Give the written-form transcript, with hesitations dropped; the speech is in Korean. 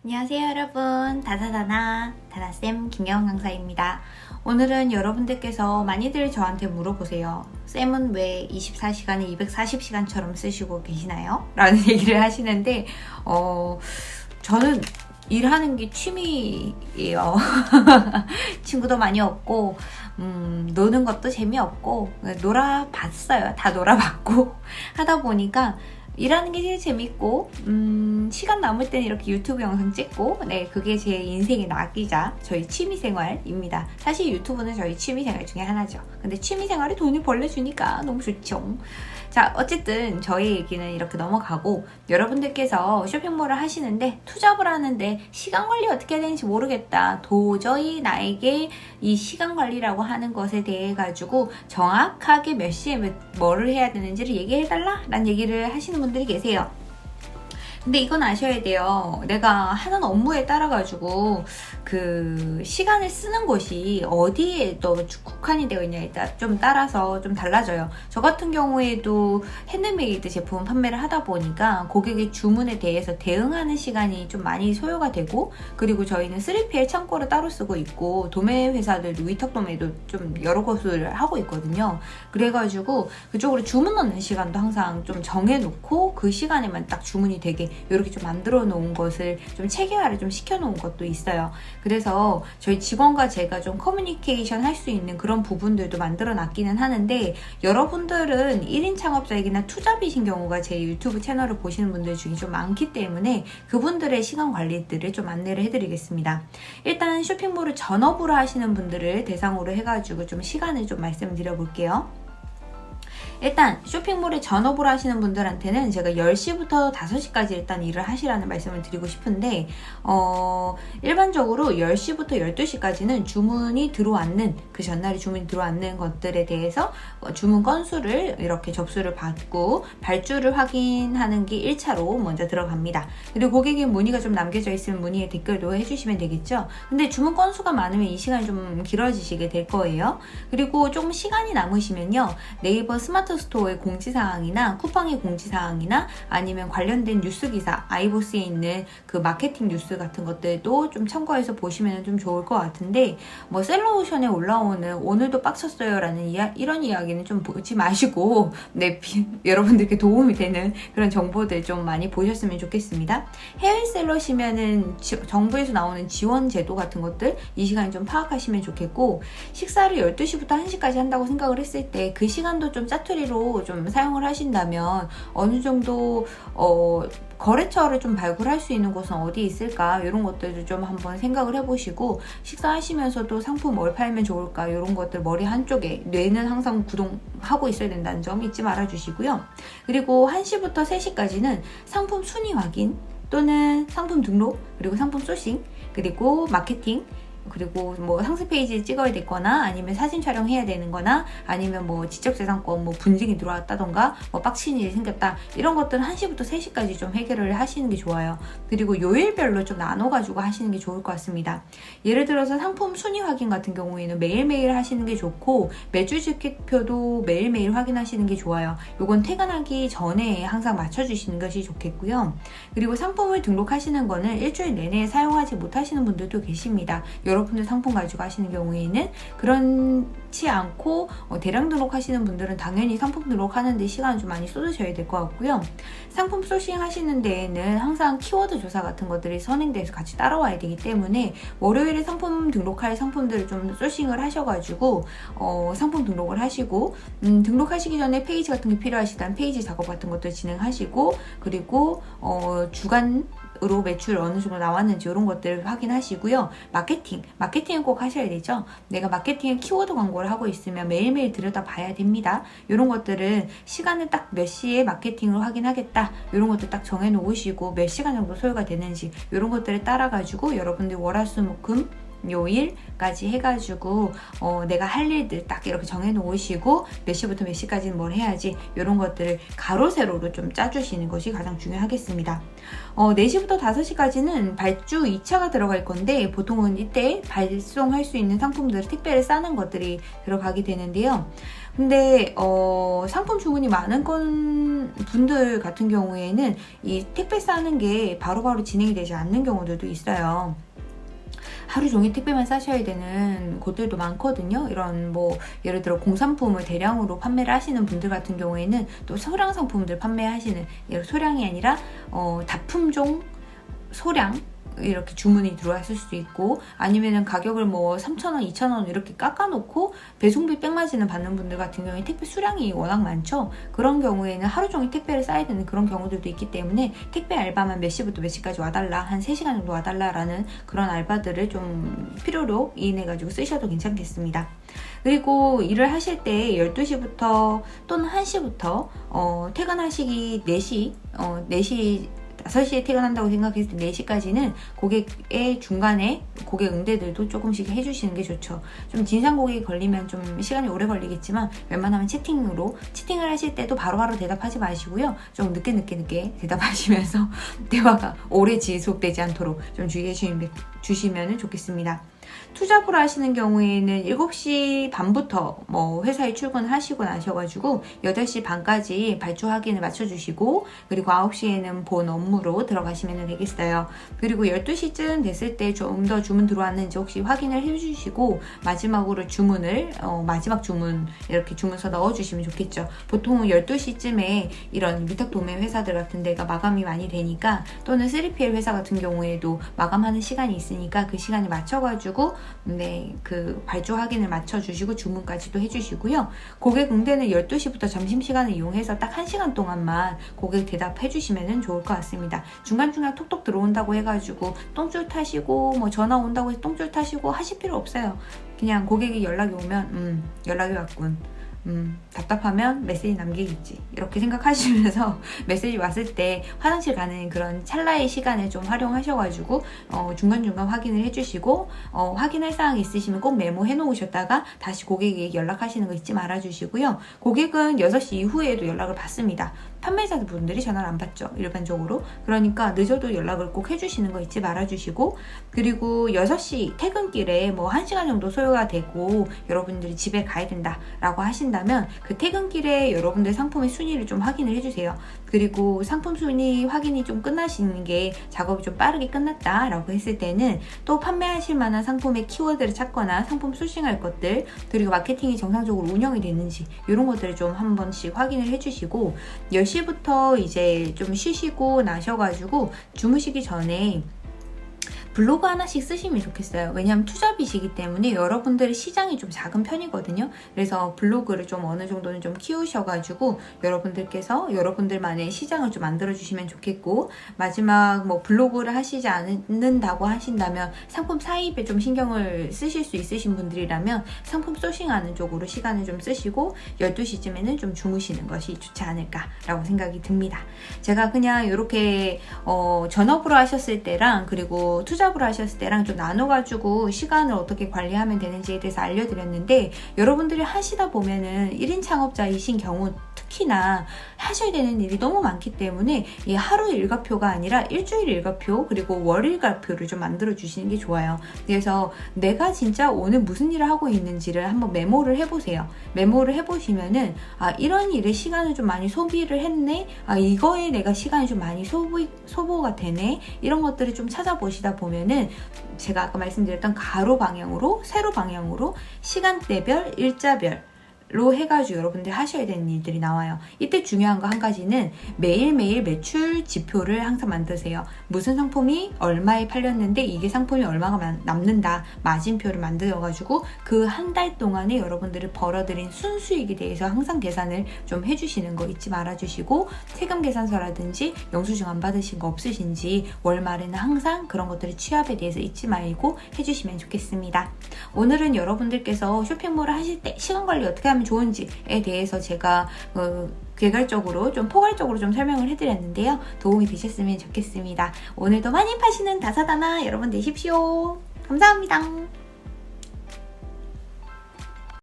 안녕하세요 여러분, 다나쌤 김여원 강사입니다. 오늘은 여러분들께서 많이들 저한테 물어보세요. 쌤은 왜 24시간을 240시간처럼 쓰시고 계시나요? 라는 얘기를 하시는데 저는 일하는 게 취미예요. 친구도 많이 없고 노는 것도 재미없고 놀아봤어요. 다 놀아봤고 하다 보니까 일하는 게 제일 재밌고 시간 남을 때는 이렇게 유튜브 영상 찍고 그게 제 인생의 낙이자 저희 취미생활입니다. 사실 유튜브는 저희 취미생활 중에 하나죠. 근데 취미생활이 돈을 벌려주니까 너무 좋죠. 자, 어쨌든 저희 얘기는 이렇게 넘어가고, 여러분들께서 쇼핑몰을 하시는데 투잡을 하는데 시간 관리 어떻게 해야 되는지 모르겠다, 도저히 나에게 이 시간 관리라고 하는 것에 대해 가지고 정확하게 몇 시에 뭐를 해야 되는지를 얘기해달라 라는 얘기를 하시는 분들이 계세요. 근데 이건 아셔야 돼요. 내가 하는 업무에 따라가지고 그 시간을 쓰는 곳이 어디에 또 국한이 되어 있냐에 따라 좀 따라서 좀 달라져요. 저 같은 경우에도 핸드메이드 제품 판매를 하다 보니까 고객의 주문에 대해서 대응하는 시간이 좀 많이 소요가 되고, 그리고 저희는 3PL 창고를 따로 쓰고 있고 도매 회사들도 위탁 도매도 좀 여러 곳을 하고 있거든요. 그래가지고 그쪽으로 주문 넣는 시간도 항상 좀 정해놓고 그 시간에만 딱 주문이 되게 이렇게 좀 만들어 놓은 것을 좀 체계화를 좀 시켜 놓은 것도 있어요. 그래서 저희 직원과 제가 좀 커뮤니케이션 할 수 있는 그런 부분들도 만들어 놨기는 하는데, 여러분들은 1인 창업자이거나 투잡이신 경우가 제 유튜브 채널을 보시는 분들 중에 좀 많기 때문에 그분들의 시간 관리들을 좀 안내를 해드리겠습니다. 일단 쇼핑몰을 전업으로 하시는 분들을 대상으로 해가지고 좀 시간을 좀 말씀드려 볼게요. 일단 쇼핑몰에 전업으로 하시는 분들한테는 제가 10시부터 5시까지 일단 일을 하시라는 말씀을 드리고 싶은데, 일반적으로 10시부터 12시까지는 주문이 들어왔는, 그 전날에 주문이 들어왔는 것들에 대해서 주문 건수를 이렇게 접수를 받고 발주를 확인하는 게 1차로 먼저 들어갑니다. 그리고 고객의 문의가 좀 남겨져 있으면 문의에 댓글도 해주시면 되겠죠. 근데 주문 건수가 많으면 이 시간이 좀 길어지시게 될 거예요. 그리고 조금 시간이 남으시면요, 네이버 스마트 스토어의 공지사항이나 쿠팡의 공지사항이나 아니면 관련된 뉴스 기사, 아이보스에 있는 그 마케팅 뉴스 같은 것들도 좀 참고해서 보시면 좀 좋을 것 같은데, 뭐 셀러오션에 올라오는 오늘도 빡쳤어요 라는 이런 이야기는 좀 보지 마시고 여러분들께 도움이 되는 그런 정보들 좀 많이 보셨으면 좋겠습니다. 해외 셀러시면은 정부에서 나오는 지원 제도 같은 것들 이 시간에 좀 파악하시면 좋겠고, 식사를 12시부터 1시까지 한다고 생각을 했을 때 그 시간도 좀 짜투리로 좀 사용을 하신다면 어느 정도 거래처를 좀 발굴할 수 있는 곳은 어디 있을까, 이런 것들도 좀 한번 생각을 해보시고, 식사하시면서도 상품 뭘 팔면 좋을까, 이런 것들 머리 한쪽에, 뇌는 항상 구동하고 있어야 된다는 점 잊지 말아주시고요. 그리고 1시부터 3시까지는 상품 순위 확인 또는 상품 등록, 그리고 상품 소싱, 그리고 마케팅, 그리고 뭐 상세 페이지 찍어야 되거나 아니면 사진 촬영해야 되는 거나 아니면 뭐 지적재산권 뭐 분쟁이 들어왔다던가 뭐 빡친 일이 생겼다, 이런 것들은 1시부터 3시까지 좀 해결을 하시는 게 좋아요. 그리고 요일별로 좀 나눠가지고 하시는 게 좋을 것 같습니다. 예를 들어서 상품 순위 확인 같은 경우에는 매일매일 하시는 게 좋고, 매주 집계표도 매일매일 확인하시는 게 좋아요. 요건 퇴근하기 전에 항상 맞춰주시는 것이 좋겠고요. 그리고 상품을 등록하시는 거는 일주일 내내 사용하지 못하시는 분들도 계십니다. 여러분들 상품 가지고 하시는 경우에는 그렇지 않고 대량 등록하시는 분들은 당연히 상품 등록하는 데 시간을 좀 많이 쏟으셔야 될 것 같고요. 상품 소싱 하시는 데에는 항상 키워드 조사 같은 것들이 선행돼서 같이 따라와야 되기 때문에 월요일에 상품 등록할 상품들을 좀 소싱을 하셔가지고 상품 등록을 하시고, 등록하시기 전에 페이지 같은 게 필요하시다면 페이지 작업 같은 것들 진행하시고, 그리고 주간으로 매출 어느 정도 나왔는지 이런 것들을 확인하시고요. 마케팅은 꼭 하셔야 되죠. 내가 마케팅에 키워드 광고를 하고 있으면 매일매일 들여다 봐야 됩니다. 이런 것들은 시간을 딱 몇 시에 마케팅을 확인하겠다, 이런 것들 딱 정해 놓으시고 몇 시간 정도 소요가 되는지 이런 것들을 따라 가지고 여러분들 월화수목금 요일까지 해가지고 내가 할 일들 딱 이렇게 정해놓으시고 몇 시부터 몇 시까지는 뭘 해야지 이런 것들을 가로 세로로 좀 짜주시는 것이 가장 중요하겠습니다. 4시부터 5시까지는 발주 2차가 들어갈 건데 보통은 이때 발송할 수 있는 상품들을 택배를 싸는 것들이 들어가게 되는데요. 근데 상품 주문이 많은 분들 같은 경우에는 이 택배 싸는 게 바로바로 진행이 되지 않는 경우들도 있어요. 하루 종일 택배만 싸셔야 되는 곳들도 많거든요. 이런 예를 들어 공산품을 대량으로 판매를 하시는 분들 같은 경우에는 또 소량 상품들 판매하시는, 소량이 아니라 다품종 소량 이렇게 주문이 들어왔을 수도 있고, 아니면은 가격을 3,000원, 2,000원 이렇게 깎아놓고 배송비 백마진을 받는 분들 같은 경우에 택배 수량이 워낙 많죠. 그런 경우에는 하루 종일 택배를 싸야 되는 그런 경우들도 있기 때문에 택배 알바만 몇 시부터 몇 시까지 와달라, 한 3시간 정도 와달라라는 그런 알바들을 좀 필요로 인해가지고 쓰셔도 괜찮겠습니다. 그리고 일을 하실 때 12시부터 또는 1시부터 퇴근하시기 4시 5시에 퇴근한다고 생각했을 때 4시까지는 고객의 중간에 고객 응대들도 조금씩 해주시는 게 좋죠. 좀 진상 고객이 걸리면 좀 시간이 오래 걸리겠지만 웬만하면 채팅을 하실 때도 바로바로 대답하지 마시고요. 좀 늦게 대답하시면서 대화가 오래 지속되지 않도록 좀 주의해 주시면 좋겠습니다. 투잡으로 하시는 경우에는 7시 반부터 회사에 출근하시고 나셔가지고 8시 반까지 발주 확인을 맞춰주시고, 그리고 9시에는 본 업무로 들어가시면 되겠어요. 그리고 12시쯤 됐을 때 좀 더 주문 들어왔는지 혹시 확인을 해주시고 마지막으로 마지막 주문 이렇게 주문서 넣어주시면 좋겠죠. 보통 12시쯤에 이런 위탁 도매 회사들 같은 데가 마감이 많이 되니까, 또는 3PL 회사 같은 경우에도 마감하는 시간이 있으니까 그 시간에 맞춰가지고 그 발주 확인을 맞춰주시고 주문까지도 해주시고요. 고객 응대는 12시부터 점심시간을 이용해서 딱 1시간 동안만 고객 대답해주시면 좋을 것 같습니다. 중간중간 톡톡 들어온다고 해가지고 똥줄 타시고 전화 온다고 해서 똥줄 타시고 하실 필요 없어요. 그냥 고객이 연락이 오면 연락이 왔군, 답답하면 메시지 남기겠지, 이렇게 생각하시면서 메시지 왔을 때 화장실 가는 그런 찰나의 시간을 좀 활용하셔가지고 중간중간 확인을 해주시고, 확인할 사항이 있으시면 꼭 메모해 놓으셨다가 다시 고객에게 연락하시는 거 잊지 말아 주시고요. 고객은 6시 이후에도 연락을 받습니다. 판매자 분들이 전화를 안 받죠, 일반적으로. 그러니까 늦어도 연락을 꼭 해주시는 거 잊지 말아 주시고, 그리고 6시 퇴근길에 1시간 정도 소요가 되고 여러분들이 집에 가야 된다 라고 하신다면 그 퇴근길에 여러분들 상품의 순위를 좀 확인을 해주세요. 그리고 상품 순위 확인이 좀 끝나시는 게, 작업이 좀 빠르게 끝났다 라고 했을 때는 또 판매하실 만한 상품의 키워드를 찾거나 상품 소싱할 것들, 그리고 마케팅이 정상적으로 운영이 됐는지 이런 것들을 좀 한 번씩 확인을 해주시고, 10시부터 이제 좀 쉬시고 나셔가지고 주무시기 전에 블로그 하나씩 쓰시면 좋겠어요. 왜냐하면 투잡이시기 때문에 여러분들의 시장이 좀 작은 편이거든요. 그래서 블로그를 좀 어느 정도는 좀 키우셔가지고 여러분들께서 여러분들만의 시장을 좀 만들어주시면 좋겠고, 마지막 블로그를 하시지 않는다고 하신다면 상품 사입에 좀 신경을 쓰실 수 있으신 분들이라면 상품 소싱하는 쪽으로 시간을 좀 쓰시고 12시쯤에는 좀 주무시는 것이 좋지 않을까라고 생각이 듭니다. 제가 그냥 이렇게 전업으로 하셨을 때랑 그리고 투잡으로 하셨을 때랑 좀 나눠가지고 시간을 어떻게 관리하면 되는지에 대해서 알려드렸는데, 여러분들이 하시다 보면은 1인 창업자이신 경우 특히나 하셔야 되는 일이 너무 많기 때문에 이 하루 일과표가 아니라 일주일 일과표 그리고 월 일과표를 좀 만들어 주시는 게 좋아요. 그래서 내가 진짜 오늘 무슨 일을 하고 있는지를 한번 메모를 해보세요. 메모를 해보시면은 이런 일에 시간을 좀 많이 소비를 했네, 이거에 내가 시간이 좀 많이 소모가 되네, 이런 것들을 좀 찾아보시다 보면은 제가 아까 말씀드렸던 가로 방향으로, 세로 방향으로 시간대별, 일자별 로 해가지고 여러분들이 하셔야 되는 일들이 나와요. 이때 중요한 거 한 가지는 매일매일 매출 지표를 항상 만드세요. 무슨 상품이 얼마에 팔렸는데 이게 상품이 얼마가 남는다, 마진표를 만들어가지고 그 한 달 동안에 여러분들을 벌어들인 순수익에 대해서 항상 계산을 좀 해주시는 거 잊지 말아주시고, 세금 계산서라든지 영수증 안 받으신 거 없으신지 월말에는 항상 그런 것들을 취합에 대해서 잊지 말고 해주시면 좋겠습니다. 오늘은 여러분들께서 쇼핑몰을 하실 때 시간 관리 어떻게 하면 좋은지에 대해서 제가 개괄적으로 좀 포괄적으로 좀 설명을 해드렸는데요. 도움이 되셨으면 좋겠습니다. 오늘도 많이 파시는 다사다나 여러분 되십시오. 감사합니다.